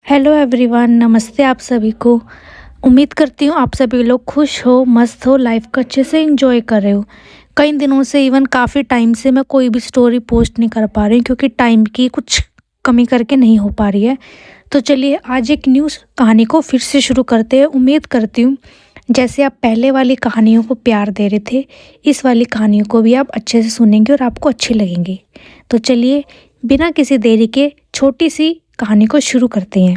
Hello everyone, नमस्ते आप सभी को। उम्मीद करती हूँ आप सभी लोग खुश हो, मस्त हो, लाइफ को अच्छे से एंजॉय कर रहे हो। कई दिनों से इवन काफ़ी टाइम से मैं कोई भी स्टोरी पोस्ट नहीं कर पा रही हूँ क्योंकि टाइम की कुछ कमी करके नहीं हो पा रही है। तो चलिए आज एक न्यूज़ कहानी को फिर से शुरू करते हैं। उम्मीद करती हूँ जैसे आप पहले वाली कहानियों को प्यार दे रहे थे, इस वाली कहानियों को भी आप अच्छे से सुनेंगे और आपको अच्छी लगेंगी। तो चलिए बिना किसी देरी के छोटी सी कहानी को शुरू करते हैं।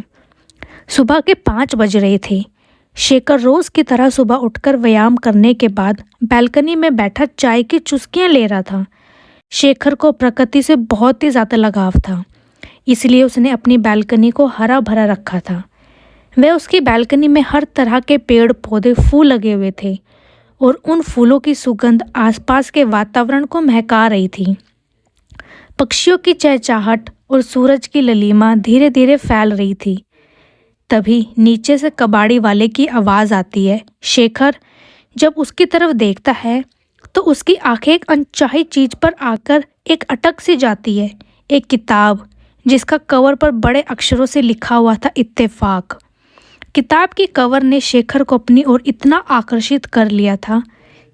सुबह के 5 बज रहे थे। शेखर रोज की तरह सुबह उठकर व्यायाम करने के बाद बालकनी में बैठा चाय की चुस्कियां ले रहा था। शेखर को प्रकृति से बहुत ही ज़्यादा लगाव था, इसलिए उसने अपनी बालकनी को हरा भरा रखा था। वह उसकी बालकनी में हर तरह के पेड़ पौधे फूल लगे हुए थे और उन फूलों की सुगंध आसपास के वातावरण को महका रही थी। पक्षियों की चहचहाहट और सूरज की ललीमा धीरे धीरे फैल रही थी। तभी नीचे से कबाड़ी वाले की आवाज़ आती है। शेखर जब उसकी तरफ देखता है तो उसकी आंखें एक अनचाही चीज पर आकर एक अटक सी जाती है। एक किताब जिसका कवर पर बड़े अक्षरों से लिखा हुआ था इत्तेफाक। किताब की कवर ने शेखर को अपनी ओर इतना आकर्षित कर लिया था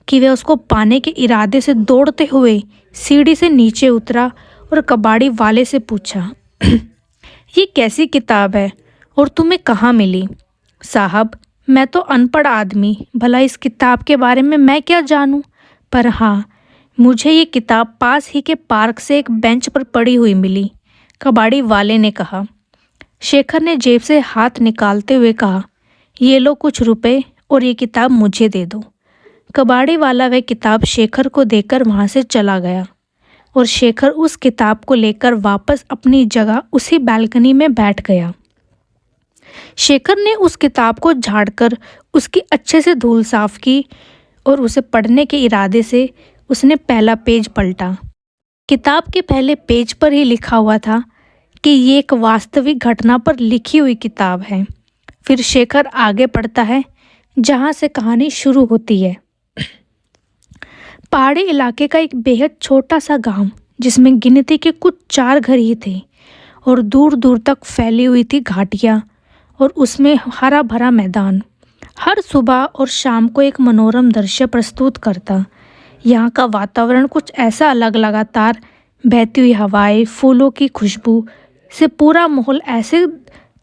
कि वह उसको पाने के इरादे से दौड़ते हुए सीढ़ी से नीचे उतरा और कबाड़ी वाले से पूछा, ये कैसी किताब है और तुम्हें कहाँ मिली? साहब, मैं तो अनपढ़ आदमी, भला इस किताब के बारे में मैं क्या जानूं? पर हाँ, मुझे ये किताब पास ही के पार्क से एक बेंच पर पड़ी हुई मिली, कबाड़ी वाले ने कहा। शेखर ने जेब से हाथ निकालते हुए कहा, ये लो कुछ रुपए और ये किताब मुझे दे दो। कबाड़ी वाला वह किताब शेखर को देकर वहाँ से चला गया और शेखर उस किताब को लेकर वापस अपनी जगह उसी बालकनी में बैठ गया। शेखर ने उस किताब को झाड़कर उसकी अच्छे से धूल साफ की और उसे पढ़ने के इरादे से उसने पहला पेज पलटा। किताब के पहले पेज पर ही लिखा हुआ था कि ये एक वास्तविक घटना पर लिखी हुई किताब है। फिर शेखर आगे पढ़ता है जहाँ से कहानी शुरू होती है। पहाड़ी इलाके का एक बेहद छोटा सा गांव जिसमें गिनती के कुछ 4 घर ही थे और दूर दूर तक फैली हुई थी घाटियाँ और उसमें हरा भरा मैदान हर सुबह और शाम को एक मनोरम दृश्य प्रस्तुत करता। यहाँ का वातावरण कुछ ऐसा अलग, लगातार बहती हुई हवाएं, फूलों की खुशबू से पूरा माहौल ऐसे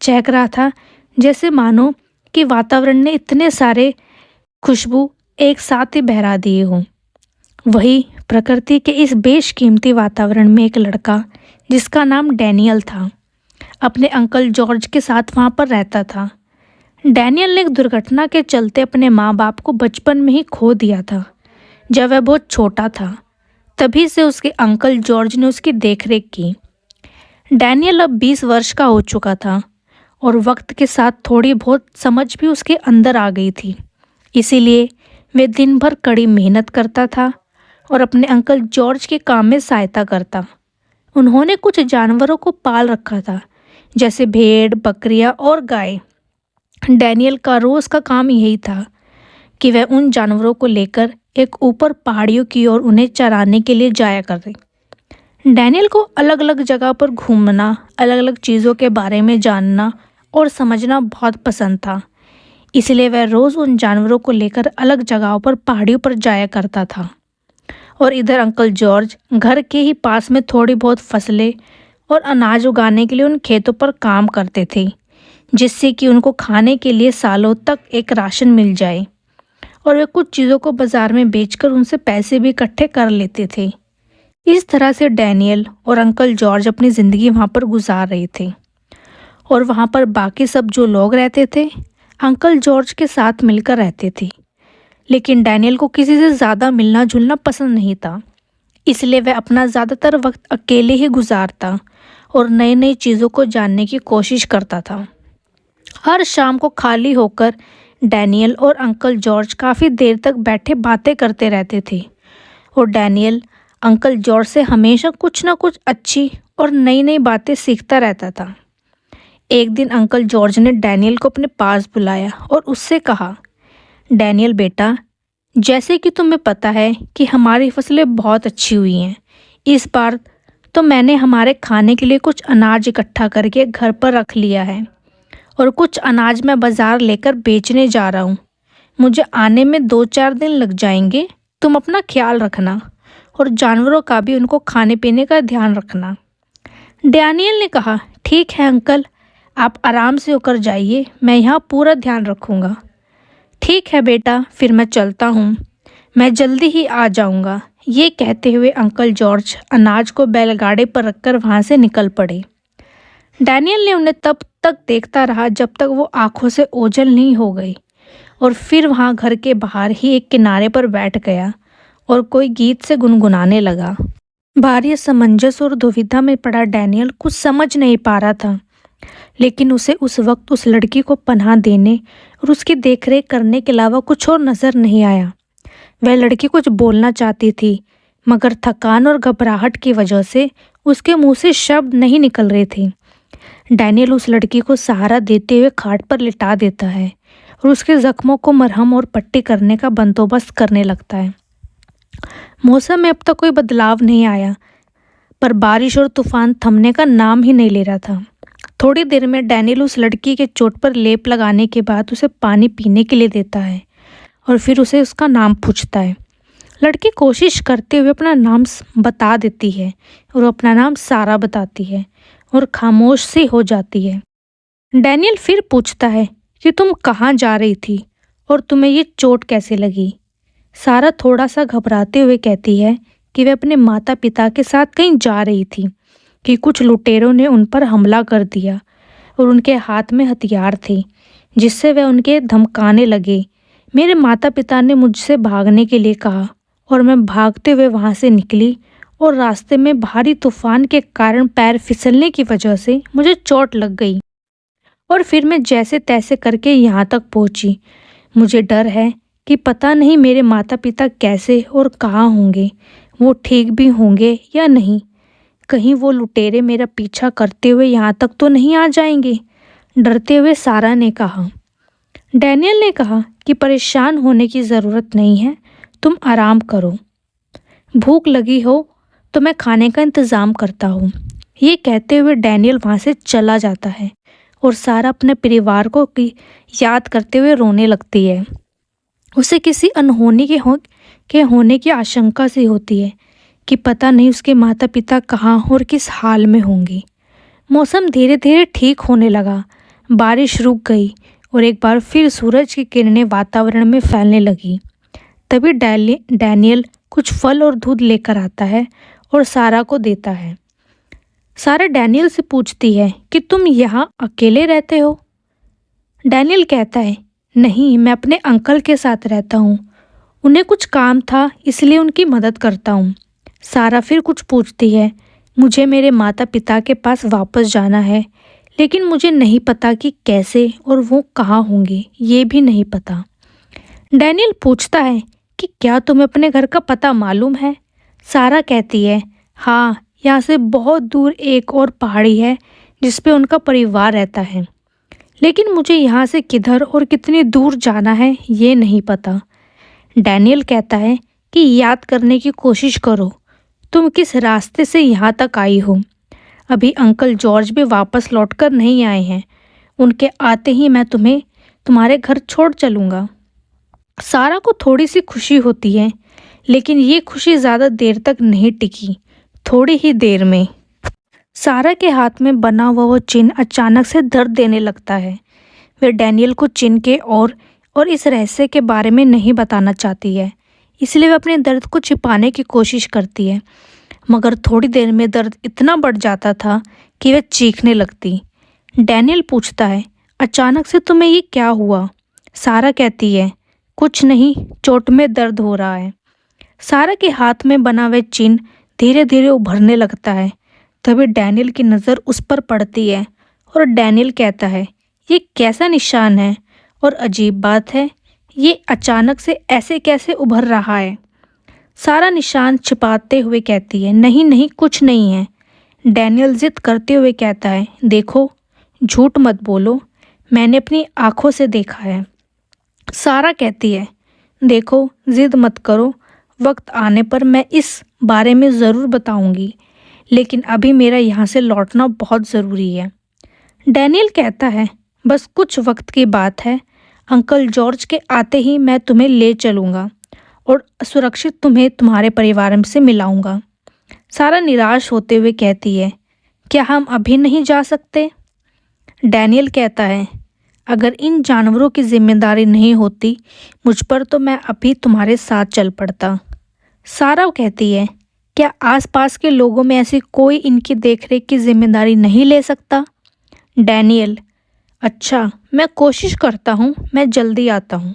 चहक रहा था जैसे मानो कि वातावरण ने इतने सारे खुशबू एक साथ ही बहरा दिए हों। वही प्रकृति के इस बेशकीमती वातावरण में एक लड़का जिसका नाम डैनियल था अपने अंकल जॉर्ज के साथ वहाँ पर रहता था। डैनियल ने एक दुर्घटना के चलते अपने माँ बाप को बचपन में ही खो दिया था जब वह बहुत छोटा था। तभी से उसके अंकल जॉर्ज ने उसकी देखरेख की। डैनियल अब 20 वर्ष का हो चुका था और वक्त के साथ थोड़ी बहुत समझ भी उसके अंदर आ गई थी। इसीलिए वह दिन भर कड़ी मेहनत करता था और अपने अंकल जॉर्ज के काम में सहायता करता। उन्होंने कुछ जानवरों को पाल रखा था जैसे भेड़, बकरियां और गाय। डैनियल का रोज़ का काम यही था कि वह उन जानवरों को लेकर एक ऊपर पहाड़ियों की ओर उन्हें चराने के लिए जाया करे। डैनियल को अलग अलग जगह पर घूमना, अलग अलग चीज़ों के बारे में जानना और समझना बहुत पसंद था। इसलिए वह रोज़ उन जानवरों को लेकर अलग जगहों पर पहाड़ियों पर जाया करता था और इधर अंकल जॉर्ज घर के ही पास में थोड़ी बहुत फसलें और अनाज उगाने के लिए उन खेतों पर काम करते थे, जिससे कि उनको खाने के लिए सालों तक एक राशन मिल जाए और वे कुछ चीज़ों को बाज़ार में बेचकर उनसे पैसे भी इकट्ठे कर लेते थे। इस तरह से डैनियल और अंकल जॉर्ज अपनी ज़िंदगी वहाँ पर गुजार रहे थे और वहाँ पर बाकी सब जो लोग रहते थे अंकल जॉर्ज के साथ मिलकर रहते थे। लेकिन डैनियल को किसी से ज़्यादा मिलना जुलना पसंद नहीं था, इसलिए वह अपना ज़्यादातर वक्त अकेले ही गुजारता और नई नई चीज़ों को जानने की कोशिश करता था। हर शाम को खाली होकर डैनियल और अंकल जॉर्ज काफ़ी देर तक बैठे बातें करते रहते थे और डैनियल अंकल जॉर्ज से हमेशा कुछ ना कुछ अच्छी और नई नई बातें सीखता रहता था। एक दिन अंकल जॉर्ज ने डैनियल को अपने पास बुलाया और उससे कहा, डैनियल बेटा, जैसे कि तुम्हें पता है कि हमारी फसलें बहुत अच्छी हुई हैं। इस बार तो मैंने हमारे खाने के लिए कुछ अनाज इकट्ठा करके घर पर रख लिया है। और कुछ अनाज मैं बाजार लेकर बेचने जा रहा हूँ। मुझे आने में 2-4 दिन लग जाएंगे। तुम अपना ख्याल रखना और जानवरों का भी उनको खाने पीने का ध्यान रखना। डैनियल ने कहा, ठीक है अंकल, आप आराम से होकर जाइए, मैं यहाँ पूरा ध्यान रखूँगा। ठीक है बेटा, फिर मैं चलता हूँ, मैं जल्दी ही आ जाऊँगा। ये कहते हुए अंकल जॉर्ज अनाज को बैलगाड़े पर रखकर वहाँ से निकल पड़े। डैनियल ने उन्हें तब तक देखता रहा जब तक वो आंखों से ओझल नहीं हो गई, और फिर वहाँ घर के बाहर ही एक किनारे पर बैठ गया और कोई गीत से गुनगुनाने लगा। भारी असमंजस और दुविधा में पड़ा डैनियल कुछ समझ नहीं पा रहा था, लेकिन उसे उस वक्त उस लड़की को पनाह देने और उसकी देखरेख करने के अलावा कुछ और नज़र नहीं आया। वह लड़की कुछ बोलना चाहती थी, मगर थकान और घबराहट की वजह से उसके मुंह से शब्द नहीं निकल रहे थे। डैनियल उस लड़की को सहारा देते हुए खाट पर लिटा देता है और उसके जख्मों को मरहम और पट्टी करने का बंदोबस्त करने लगता है। मौसम में अब तक कोई बदलाव नहीं आया, पर बारिश और तूफान थमने का नाम ही नहीं ले रहा था। थोड़ी देर में डैनियल उस लड़की के चोट पर लेप लगाने के बाद उसे पानी पीने के लिए देता है और फिर उसे उसका नाम पूछता है। लड़की कोशिश करते हुए अपना नाम बता देती है और अपना नाम सारा बताती है और खामोश सी हो जाती है। डैनियल फिर पूछता है कि तुम कहाँ जा रही थी और तुम्हें ये चोट कैसे लगी। सारा थोड़ा सा घबराते हुए कहती है कि वह अपने माता पिता के साथ कहीं जा रही थी कि कुछ लुटेरों ने उन पर हमला कर दिया और उनके हाथ में हथियार थे, जिससे वह उनके धमकाने लगे। मेरे माता पिता ने मुझसे भागने के लिए कहा और मैं भागते हुए वहाँ से निकली और रास्ते में भारी तूफान के कारण पैर फिसलने की वजह से मुझे चोट लग गई और फिर मैं जैसे तैसे करके यहाँ तक पहुँची। मुझे डर है कि पता नहीं मेरे माता पिता कैसे और कहाँ होंगे, वो ठीक भी होंगे या नहीं। कहीं वो लुटेरे मेरा पीछा करते हुए यहाँ तक तो नहीं आ जाएंगे, डरते हुए सारा ने कहा। डैनियल ने कहा कि परेशान होने की ज़रूरत नहीं है, तुम आराम करो। भूख लगी हो तो मैं खाने का इंतज़ाम करता हूँ। ये कहते हुए डैनियल वहाँ से चला जाता है और सारा अपने परिवार को याद करते हुए रोने लगती है। उसे किसी अनहोनी के होने की आशंका सी होती है कि पता नहीं उसके माता पिता कहाँ और किस हाल में होंगे। मौसम धीरे धीरे ठीक होने लगा, बारिश रुक गई और एक बार फिर सूरज की किरणें वातावरण में फैलने लगी। तभी डैनियल कुछ फल और दूध लेकर आता है और सारा को देता है। सारा डैनियल से पूछती है कि तुम यहाँ अकेले रहते हो? डैनियल कहता है, नहीं, मैं अपने अंकल के साथ रहता हूँ, उन्हें कुछ काम था इसलिए उनकी मदद करता हूँ। सारा फिर कुछ पूछती है, मुझे मेरे माता पिता के पास वापस जाना है, लेकिन मुझे नहीं पता कि कैसे और वो कहाँ होंगे, ये भी नहीं पता। डैनियल पूछता है कि क्या तुम्हें अपने घर का पता मालूम है? सारा कहती है, हाँ, यहाँ से बहुत दूर एक और पहाड़ी है जिस पे उनका परिवार रहता है, लेकिन मुझे यहाँ से किधर और कितनी दूर जाना है ये नहीं पता। डैनियल कहता है कि याद करने की कोशिश करो, तुम किस रास्ते से यहाँ तक आई हो। अभी अंकल जॉर्ज भी वापस लौटकर नहीं आए हैं, उनके आते ही मैं तुम्हें तुम्हारे घर छोड़ चलूँगा। सारा को थोड़ी सी खुशी होती है, लेकिन ये खुशी ज़्यादा देर तक नहीं टिकी। थोड़ी ही देर में सारा के हाथ में बना हुआ वो चिन्ह अचानक से दर्द देने लगता है। वह डैनियल को चिन्ह के और इस रहस्य के बारे में नहीं बताना चाहती है, इसलिए वह अपने दर्द को छिपाने की कोशिश करती है, मगर थोड़ी देर में दर्द इतना बढ़ जाता था कि वह चीखने लगती। डैनियल पूछता है, अचानक से तुम्हें ये क्या हुआ? सारा कहती है, कुछ नहीं, चोट में दर्द हो रहा है। सारा के हाथ में बना हुआ चिन्ह धीरे धीरे उभरने लगता है। तभी डैनियल की नज़र उस पर पड़ती है और डैनियल कहता है, ये कैसा निशान है और अजीब बात है, ये अचानक से ऐसे कैसे उभर रहा है? सारा निशान छिपाते हुए कहती है, नहीं नहीं, कुछ नहीं है। डैनियल जिद करते हुए कहता है, देखो, झूठ मत बोलो, मैंने अपनी आँखों से देखा है। सारा कहती है, देखो, जिद मत करो, वक्त आने पर मैं इस बारे में ज़रूर बताऊंगी, लेकिन अभी मेरा यहाँ से लौटना बहुत ज़रूरी है। डैनियल कहता है, बस कुछ वक्त की बात है, अंकल जॉर्ज के आते ही मैं तुम्हें ले चलूँगा और सुरक्षित तुम्हें तुम्हारे परिवार से मिलाऊंगा। सारा निराश होते हुए कहती है, क्या हम अभी नहीं जा सकते? डैनियल कहता है, अगर इन जानवरों की जिम्मेदारी नहीं होती मुझ पर तो मैं अभी तुम्हारे साथ चल पड़ता। सारा कहती है, क्या आसपास के लोगों में ऐसी कोई इनकी देखरेख की जिम्मेदारी नहीं ले सकता? डैनियल, अच्छा मैं कोशिश करता हूँ, मैं जल्दी आता हूँ।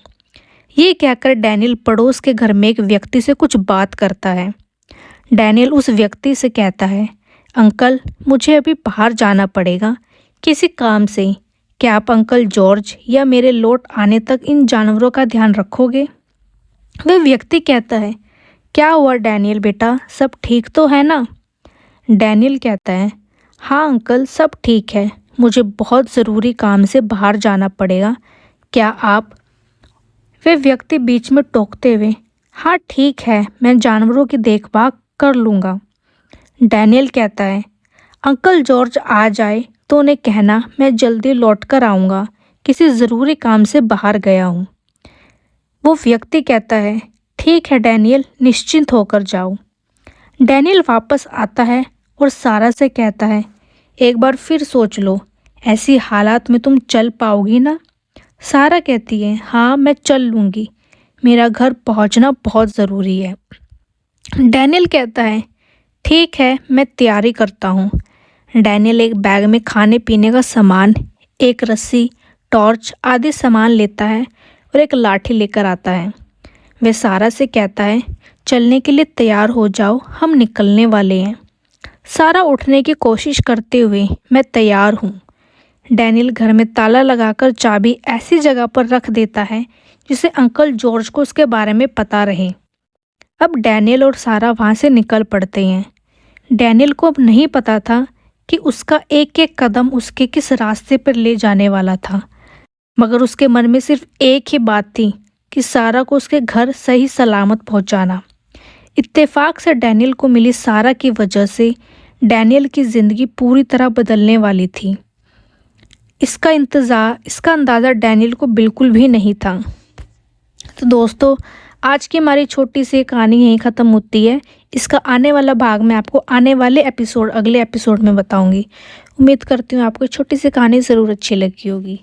ये कहकर डैनियल पड़ोस के घर में एक व्यक्ति से कुछ बात करता है। डैनियल उस व्यक्ति से कहता है, अंकल मुझे अभी बाहर जाना पड़ेगा किसी काम से। क्या आप अंकल जॉर्ज या मेरे लौट आने तक इन जानवरों का ध्यान रखोगे? वह व्यक्ति कहता है, क्या हुआ डैनियल बेटा, सब ठीक तो है ना? डैनियल कहता है, हाँ अंकल सब ठीक है, मुझे बहुत ज़रूरी काम से बाहर जाना पड़ेगा। क्या आप? वह व्यक्ति बीच में टोकते हुए, हाँ ठीक है, मैं जानवरों की देखभाल कर लूँगा। डैनियल कहता है, अंकल जॉर्ज आ जाए तो उन्हें कहना मैं जल्दी लौट कर आऊँगा, किसी ज़रूरी काम से बाहर गया हूँ। वो व्यक्ति कहता है, ठीक है डैनियल, निश्चिंत होकर जाओ। डैनियल वापस आता है और सारा से कहता है, एक बार फिर सोच लो, ऐसी हालात में तुम चल पाओगी ना? सारा कहती है, हाँ मैं चल लूँगी, मेरा घर पहुँचना बहुत ज़रूरी है। डैनियल कहता है, ठीक है मैं तैयारी करता हूँ। डैनियल एक बैग में खाने पीने का सामान, एक रस्सी, टॉर्च आदि सामान लेता है और एक लाठी लेकर आता है। वह सारा से कहता है, चलने के लिए तैयार हो जाओ, हम निकलने वाले हैं। सारा उठने की कोशिश करते हुए, मैं तैयार हूँ। डैनियल घर में ताला लगाकर चाबी ऐसी जगह पर रख देता है जिसे अंकल जॉर्ज को उसके बारे में पता रहे। अब डैनियल और सारा वहाँ से निकल पड़ते हैं। डैनियल को अब नहीं पता था कि उसका एक एक कदम उसके किस रास्ते पर ले जाने वाला था, मगर उसके मन में सिर्फ एक ही बात थी कि सारा को उसके घर सही सलामत पहुंचाना। इत्तेफाक से डैनियल को मिली सारा की वजह से डैनियल की ज़िंदगी पूरी तरह बदलने वाली थी। इसका अंदाज़ा डैनियल को बिल्कुल भी नहीं था। तो दोस्तों, आज की हमारी छोटी सी कहानी यहीं ख़त्म होती है। इसका आने वाला भाग मैं आपको आने वाले अगले एपिसोड में बताऊंगी। उम्मीद करती हूँ आपको छोटी सी कहानी ज़रूर अच्छी लगी होगी।